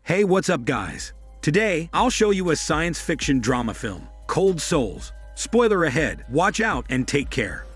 Hey, what's up guys? Today, I'll show you a science fiction drama film, Cold Souls. Spoiler ahead, watch out and take care.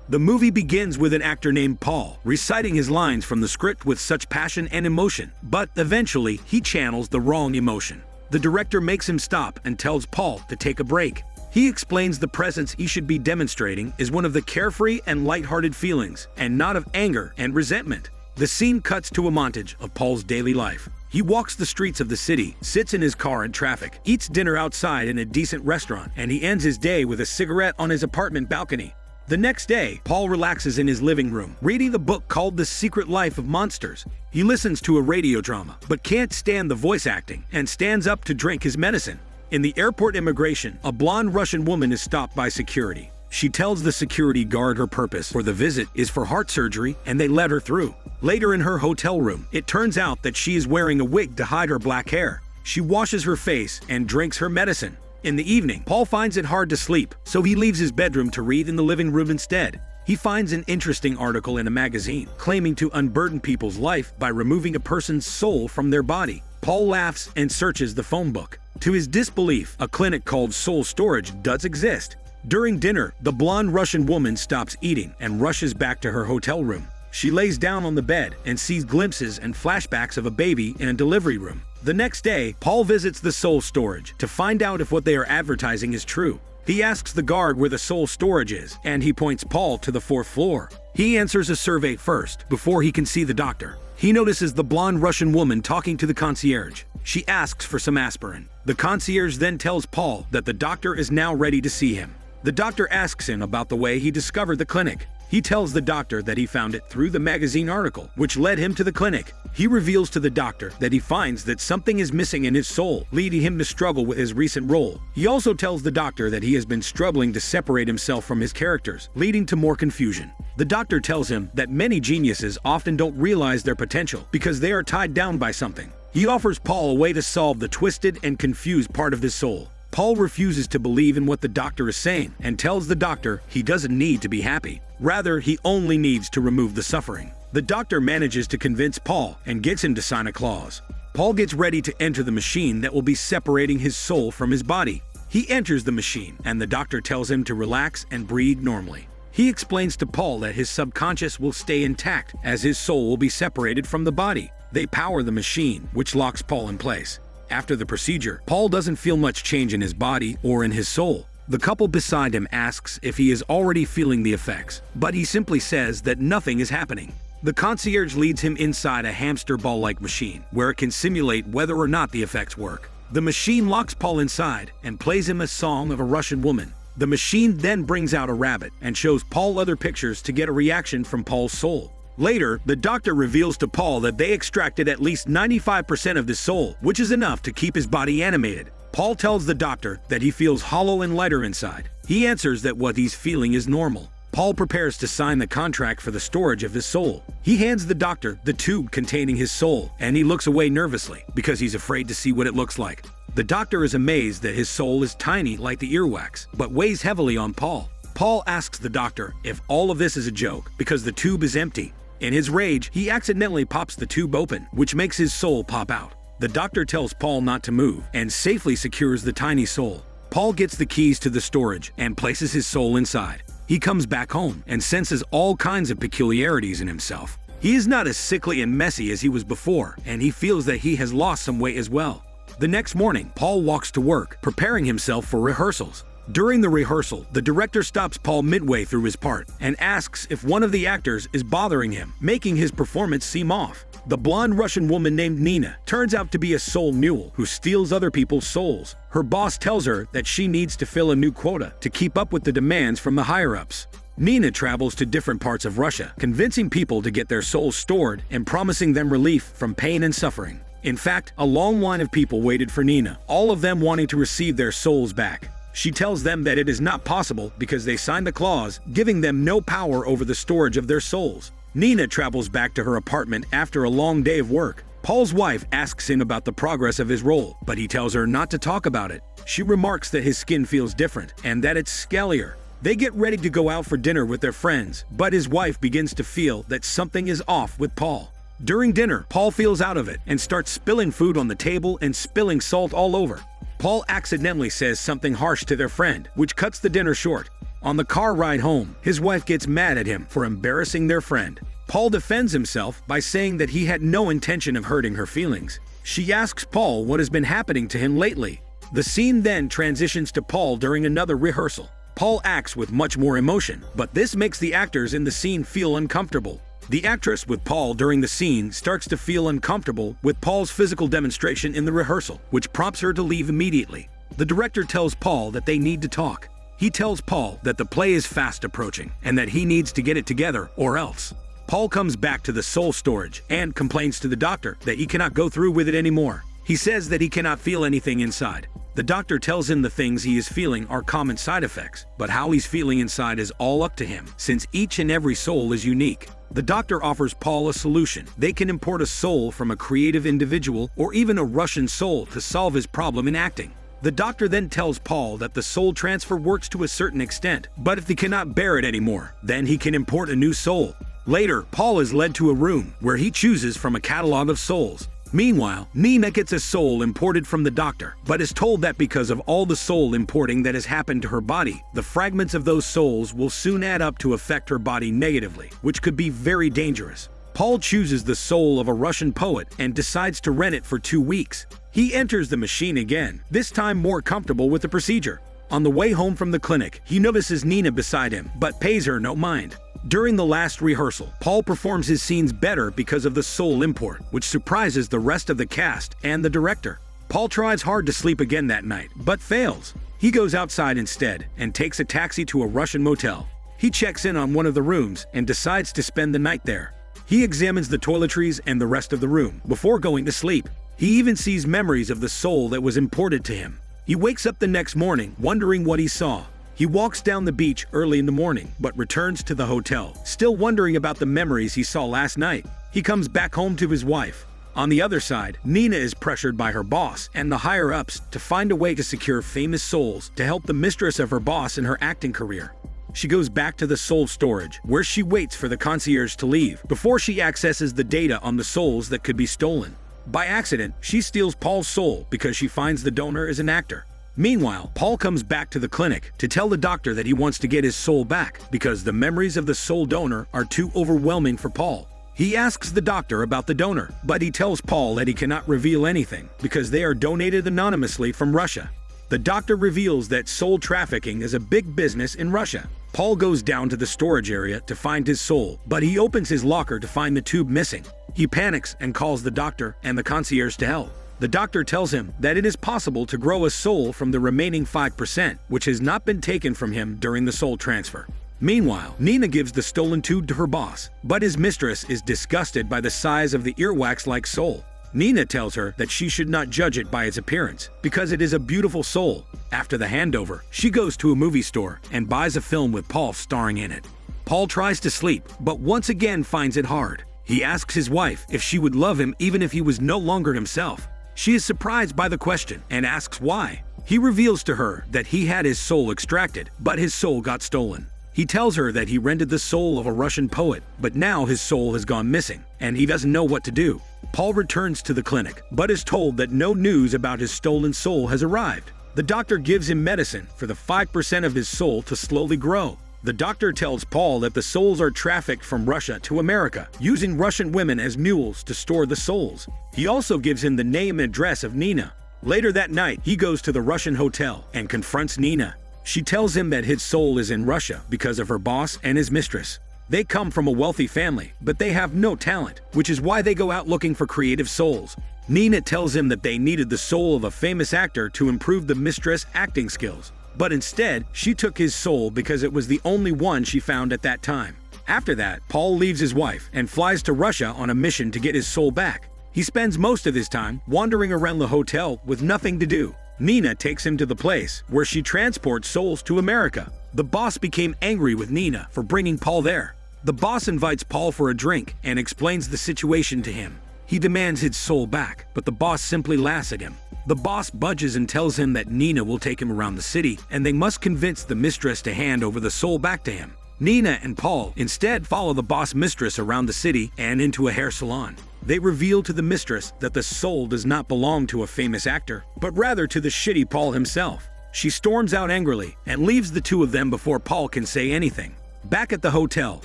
The movie begins with an actor named Paul reciting his lines from the script with such passion and emotion, but eventually he channels the wrong emotion. The director makes him stop and tells Paul to take a break. He explains the presence he should be demonstrating is one of the carefree and lighthearted feelings, and not of anger and resentment. The scene cuts to a montage of Paul's daily life. He walks the streets of the city, sits in his car in traffic, eats dinner outside in a decent restaurant, and he ends his day with a cigarette on his apartment balcony. The next day, Paul relaxes in his living room, reading the book called The Secret Life of Monsters. He listens to a radio drama, but can't stand the voice acting, and stands up to drink his medicine. In the airport immigration, a blonde Russian woman is stopped by security. She tells the security guard her purpose for the visit is for heart surgery, and they let her through. Later in her hotel room, it turns out that she is wearing a wig to hide her black hair. She washes her face and drinks her medicine. In the evening, Paul finds it hard to sleep, so he leaves his bedroom to read in the living room instead. He finds an interesting article in a magazine claiming to unburden people's life by removing a person's soul from their body. Paul laughs and searches the phone book. To his disbelief, a clinic called Soul Storage does exist. During dinner, the blonde Russian woman stops eating and rushes back to her hotel room. She lays down on the bed and sees glimpses and flashbacks of a baby in a delivery room. The next day, Paul visits the Soul Storage to find out if what they are advertising is true. He asks the guard where the Soul Storage is, and he points Paul to the 4th floor. He answers a survey first, before he can see the doctor. He notices the blonde Russian woman talking to the concierge. She asks for some aspirin. The concierge then tells Paul that the doctor is now ready to see him. The doctor asks him about the way he discovered the clinic. He tells the doctor that he found it through the magazine article, which led him to the clinic. He reveals to the doctor that he finds that something is missing in his soul, leading him to struggle with his recent role. He also tells the doctor that he has been struggling to separate himself from his characters, leading to more confusion. The doctor tells him that many geniuses often don't realize their potential because they are tied down by something. He offers Paul a way to solve the twisted and confused part of his soul. Paul refuses to believe in what the doctor is saying and tells the doctor he doesn't need to be happy. Rather, he only needs to remove the suffering. The doctor manages to convince Paul and gets him to sign a clause. Paul gets ready to enter the machine that will be separating his soul from his body. He enters the machine, and the doctor tells him to relax and breathe normally. He explains to Paul that his subconscious will stay intact as his soul will be separated from the body. They power the machine, which locks Paul in place. After the procedure, Paul doesn't feel much change in his body or in his soul. The couple beside him asks if he is already feeling the effects, but he simply says that nothing is happening. The concierge leads him inside a hamster ball-like machine, where it can simulate whether or not the effects work. The machine locks Paul inside and plays him a song of a Russian woman. The machine then brings out a rabbit and shows Paul other pictures to get a reaction from Paul's soul. Later, the doctor reveals to Paul that they extracted at least 95% of his soul, which is enough to keep his body animated. Paul tells the doctor that he feels hollow and lighter inside. He answers that what he's feeling is normal. Paul prepares to sign the contract for the storage of his soul. He hands the doctor the tube containing his soul, and he looks away nervously because he's afraid to see what it looks like. The doctor is amazed that his soul is tiny like the earwax, but weighs heavily on Paul. Paul asks the doctor if all of this is a joke because the tube is empty. In his rage, he accidentally pops the tube open, which makes his soul pop out. The doctor tells Paul not to move and safely secures the tiny soul. Paul gets the keys to the storage and places his soul inside. He comes back home and senses all kinds of peculiarities in himself. He is not as sickly and messy as he was before, and he feels that he has lost some weight as well. The next morning, Paul walks to work, preparing himself for rehearsals. During the rehearsal, the director stops Paul midway through his part and asks if one of the actors is bothering him, making his performance seem off. The blonde Russian woman named Nina turns out to be a soul mule who steals other people's souls. Her boss tells her that she needs to fill a new quota to keep up with the demands from the higher-ups. Nina travels to different parts of Russia, convincing people to get their souls stored and promising them relief from pain and suffering. In fact, a long line of people waited for Nina, all of them wanting to receive their souls back. She tells them that it is not possible because they signed the clause, giving them no power over the storage of their souls. Nina travels back to her apartment after a long day of work. Paul's wife asks him about the progress of his role, but he tells her not to talk about it. She remarks that his skin feels different and that it's scalier. They get ready to go out for dinner with their friends, but his wife begins to feel that something is off with Paul. During dinner, Paul feels out of it and starts spilling food on the table and spilling salt all over. Paul accidentally says something harsh to their friend, which cuts the dinner short. On the car ride home, his wife gets mad at him for embarrassing their friend. Paul defends himself by saying that he had no intention of hurting her feelings. She asks Paul what has been happening to him lately. The scene then transitions to Paul during another rehearsal. Paul acts with much more emotion, but this makes the actors in the scene feel uncomfortable. The actress with Paul during the scene starts to feel uncomfortable with Paul's physical demonstration in the rehearsal, which prompts her to leave immediately. The director tells Paul that they need to talk. He tells Paul that the play is fast approaching and that he needs to get it together or else. Paul comes back to the soul storage and complains to the doctor that he cannot go through with it anymore. He says that he cannot feel anything inside. The doctor tells him the things he is feeling are common side effects, but how he's feeling inside is all up to him, since each and every soul is unique. The doctor offers Paul a solution. They can import a soul from a creative individual or even a Russian soul to solve his problem in acting. The doctor then tells Paul that the soul transfer works to a certain extent, but if he cannot bear it anymore, then he can import a new soul. Later, Paul is led to a room where he chooses from a catalog of souls. Meanwhile, Nina gets a soul imported from the doctor, but is told that because of all the soul importing that has happened to her body, the fragments of those souls will soon add up to affect her body negatively, which could be very dangerous. Paul chooses the soul of a Russian poet and decides to rent it for 2 weeks. He enters the machine again, this time more comfortable with the procedure. On the way home from the clinic, he notices Nina beside him, but pays her no mind. During the last rehearsal, Paul performs his scenes better because of the soul import, which surprises the rest of the cast and the director. Paul tries hard to sleep again that night, but fails. He goes outside instead and takes a taxi to a Russian motel. He checks in on one of the rooms and decides to spend the night there. He examines the toiletries and the rest of the room before going to sleep. He even sees memories of the soul that was imported to him. He wakes up the next morning wondering what he saw. He walks down the beach early in the morning, but returns to the hotel, still wondering about the memories he saw last night. He comes back home to his wife. On the other side, Nina is pressured by her boss and the higher-ups to find a way to secure famous souls to help the mistress of her boss in her acting career. She goes back to the soul storage, where she waits for the concierge to leave before she accesses the data on the souls that could be stolen. By accident, she steals Paul's soul because she finds the donor is an actor. Meanwhile, Paul comes back to the clinic to tell the doctor that he wants to get his soul back because the memories of the soul donor are too overwhelming for Paul. He asks the doctor about the donor, but he tells Paul that he cannot reveal anything because they are donated anonymously from Russia. The doctor reveals that soul trafficking is a big business in Russia. Paul goes down to the storage area to find his soul, but he opens his locker to find the tube missing. He panics and calls the doctor and the concierge to help. The doctor tells him that it is possible to grow a soul from the remaining 5%, which has not been taken from him during the soul transfer. Meanwhile, Nina gives the stolen tube to her boss, but his mistress is disgusted by the size of the earwax-like soul. Nina tells her that she should not judge it by its appearance, because it is a beautiful soul. After the handover, she goes to a movie store and buys a film with Paul starring in it. Paul tries to sleep, but once again finds it hard. He asks his wife if she would love him even if he was no longer himself. She is surprised by the question and asks why. He reveals to her that he had his soul extracted, but his soul got stolen. He tells her that he rented the soul of a Russian poet, but now his soul has gone missing, and he doesn't know what to do. Paul returns to the clinic, but is told that no news about his stolen soul has arrived. The doctor gives him medicine for the 5% of his soul to slowly grow. The doctor tells Paul that the souls are trafficked from Russia to America, using Russian women as mules to store the souls. He also gives him the name and address of Nina. Later that night, he goes to the Russian hotel and confronts Nina. She tells him that his soul is in Russia because of her boss and his mistress. They come from a wealthy family, but they have no talent, which is why they go out looking for creative souls. Nina tells him that they needed the soul of a famous actor to improve the mistress' acting skills. But instead, she took his soul because it was the only one she found at that time. After that, Paul leaves his wife and flies to Russia on a mission to get his soul back. He spends most of his time wandering around the hotel with nothing to do. Nina takes him to the place where she transports souls to America. The boss became angry with Nina for bringing Paul there. The boss invites Paul for a drink and explains the situation to him. He demands his soul back, but the boss simply laughs at him. The boss budges and tells him that Nina will take him around the city, and they must convince the mistress to hand over the soul back to him. Nina and Paul instead follow the boss mistress around the city and into a hair salon. They reveal to the mistress that the soul does not belong to a famous actor, but rather to the shitty Paul himself. She storms out angrily and leaves the two of them before Paul can say anything. Back at the hotel,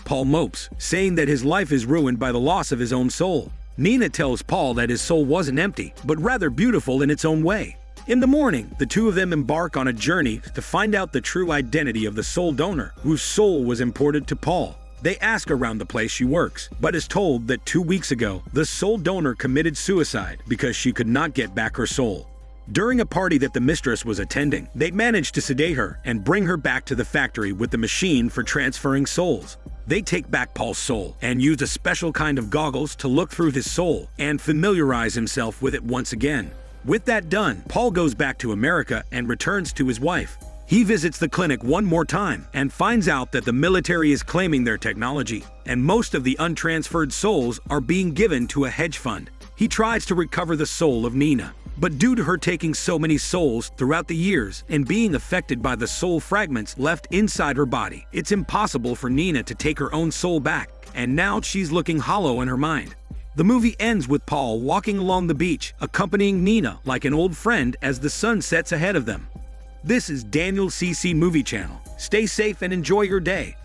Paul mopes, saying that his life is ruined by the loss of his own soul. Nina tells Paul that his soul wasn't empty, but rather beautiful in its own way. In the morning, the two of them embark on a journey to find out the true identity of the soul donor, whose soul was imported to Paul. They ask around the place she works, but is told that 2 weeks ago, the soul donor committed suicide because she could not get back her soul. During a party that the mistress was attending, they managed to sedate her and bring her back to the factory with the machine for transferring souls. They take back Paul's soul and use a special kind of goggles to look through his soul and familiarize himself with it once again. With that done, Paul goes back to America and returns to his wife. He visits the clinic one more time and finds out that the military is claiming their technology, and most of the untransferred souls are being given to a hedge fund. He tries to recover the soul of Nina, but due to her taking so many souls throughout the years and being affected by the soul fragments left inside her body, it's impossible for Nina to take her own soul back, and now she's looking hollow in her mind. The movie ends with Paul walking along the beach, accompanying Nina like an old friend as the sun sets ahead of them. This is Daniel CC Movie Channel. Stay safe and enjoy your day.